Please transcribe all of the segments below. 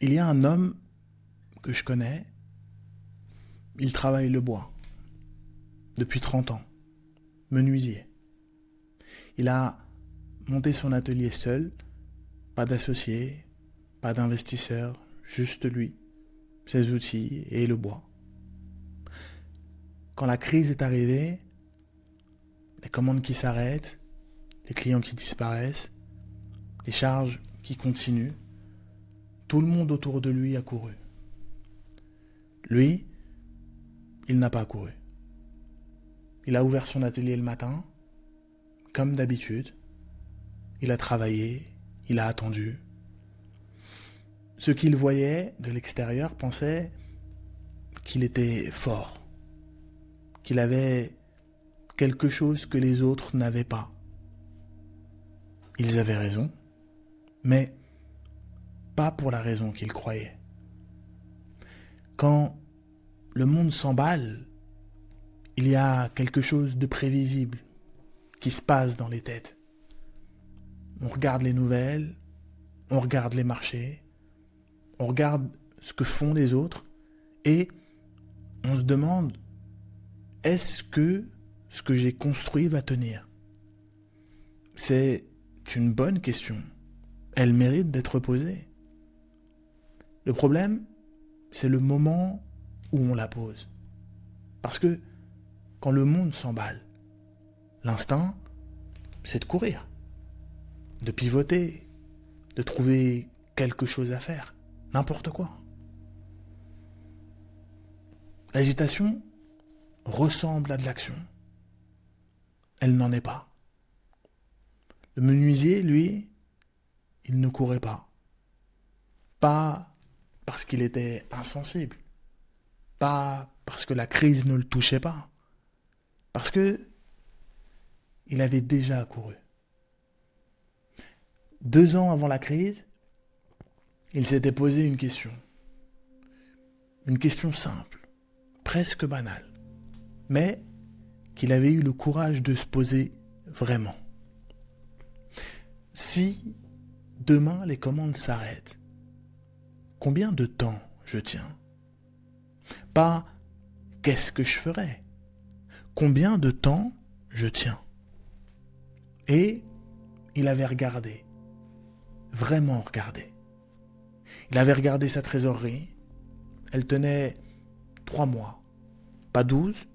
Il y a un homme que je connais, il travaille le bois depuis 30 ans, menuisier. Il a monté son atelier seul, pas d'associé, pas d'investisseur, juste lui, ses outils et le bois. Quand la crise est arrivée, les commandes qui s'arrêtent, les clients qui disparaissent, les charges qui continuent, tout le monde autour de lui a couru. Lui, il n'a pas couru. Il a ouvert son atelier le matin, comme d'habitude. Il a travaillé, il a attendu. Ceux qu'il voyait de l'extérieur pensaient qu'il était fort, qu'il avait quelque chose que les autres n'avaient pas. Ils avaient raison, mais pas pour la raison qu'ils croyaient. Quand le monde s'emballe, il y a quelque chose de prévisible qui se passe dans les têtes. On regarde les nouvelles, on regarde les marchés, on regarde ce que font les autres et on se demande, est-ce que ce que j'ai construit va tenir? C'est une bonne question. Elle mérite d'être posée. Le problème, c'est le moment où on la pose. Parce que quand le monde s'emballe, l'instinct, c'est de courir, de pivoter, de trouver quelque chose à faire, n'importe quoi. L'agitation ressemble à de l'action. Elle n'en est pas. Le menuisier, lui, il ne courait pas. Pas parce qu'il était insensible. Pas parce que la crise ne le touchait pas. Parce que il avait déjà couru. 2 ans avant la crise, il s'était posé une question. Une question simple, presque banale, mais qu'il avait eu le courage de se poser vraiment. Si demain les commandes s'arrêtent, combien de temps je tiens? Pas qu'est-ce que je ferai? Combien de temps je tiens? Et il avait regardé, vraiment regardé. Il avait regardé sa trésorerie, elle tenait 3 mois, pas 12,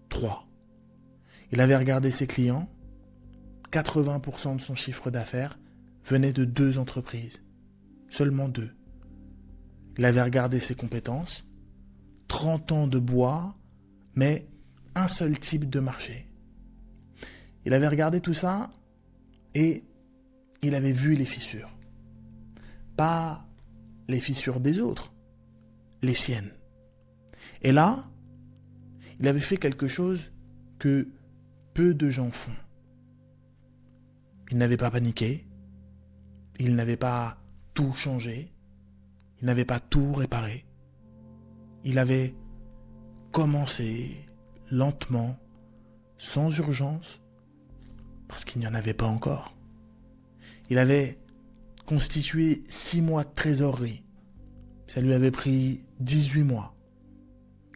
3. Il avait regardé ses clients, 80% de son chiffre d'affaires venait de 2 entreprises, seulement 2. Il avait regardé ses compétences, 30 ans de bois, mais un seul type de marché. Il avait regardé tout ça et il avait vu les fissures. Pas les fissures des autres, les siennes. Et là, il avait fait quelque chose que peu de gens font. Il n'avait pas paniqué, il n'avait pas tout changé, il n'avait pas tout réparé. Il avait commencé lentement, sans urgence, parce qu'il n'y en avait pas encore. Il avait constitué 6 mois de trésorerie. Ça lui avait pris 18 mois.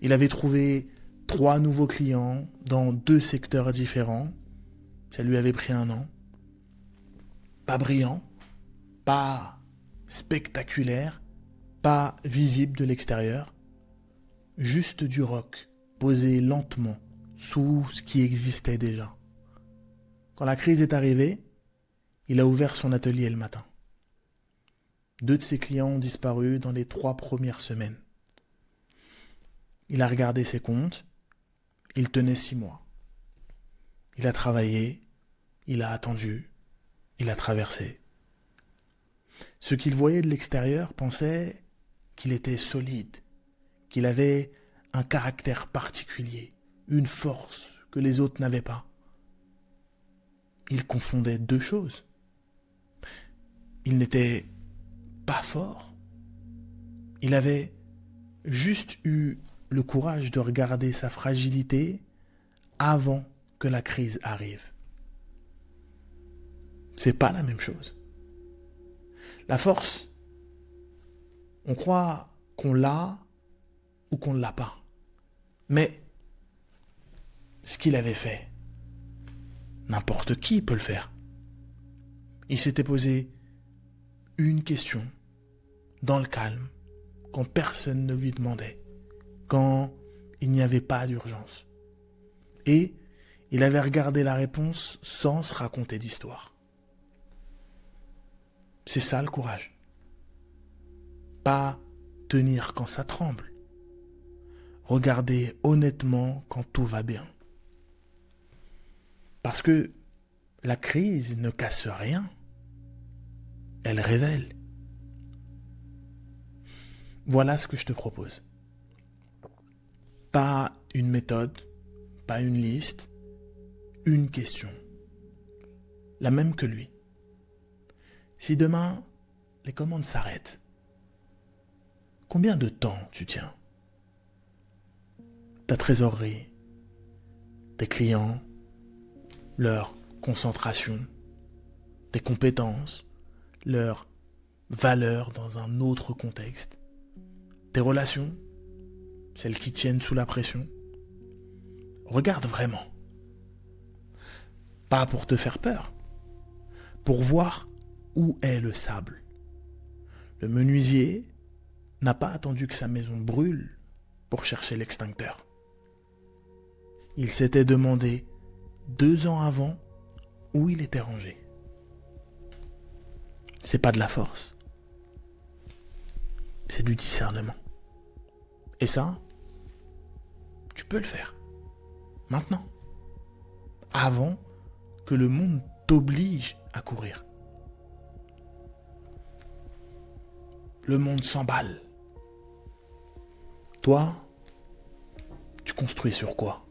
Il avait trouvé 3 nouveaux clients dans 2 secteurs différents. Ça lui avait pris 1 an. Pas brillant, pas spectaculaire, pas visible de l'extérieur. Juste du roc, posé lentement sous ce qui existait déjà. Quand la crise est arrivée, il a ouvert son atelier le matin. 2 de ses clients ont disparu dans les 3 premières semaines. Il a regardé ses comptes, il tenait 6 mois. Il a travaillé, il a attendu, il a traversé. Ceux qu'il voyait de l'extérieur pensaient qu'il était solide, qu'il avait un caractère particulier, une force que les autres n'avaient pas. Il confondait 2 choses. Il n'était pas fort. Il avait juste eu le courage de regarder sa fragilité avant que la crise arrive. C'est pas la même chose. La force, On croit qu'on l'a ou qu'on ne l'a pas. Mais ce qu'il avait fait, n'importe qui peut le faire. Il s'était posé une question, dans le calme, quand personne ne lui demandait, quand il n'y avait pas d'urgence. Et il avait regardé la réponse sans se raconter d'histoire. C'est ça le courage. Pas tenir quand ça tremble. Regarder honnêtement quand tout va bien. Parce que la crise ne casse rien. Elle révèle. Voilà ce que je te propose. Pas une méthode, pas une liste, une question. La même que lui. Si demain, les commandes s'arrêtent, combien de temps tu tiens? Ta trésorerie, tes clients, leur concentration, tes compétences, leur valeur dans un autre contexte, tes relations, celles qui tiennent sous la pression. Regarde vraiment. Pas pour te faire peur, pour voir où est le sable. Le menuisier n'a pas attendu que sa maison brûle pour chercher l'extincteur. Il s'était demandé 2 ans avant où il était rangé. C'est pas de la force. C'est du discernement. Et ça, tu peux le faire. Maintenant. Avant que le monde t'oblige à courir. Le monde s'emballe. Toi, tu construis sur quoi ?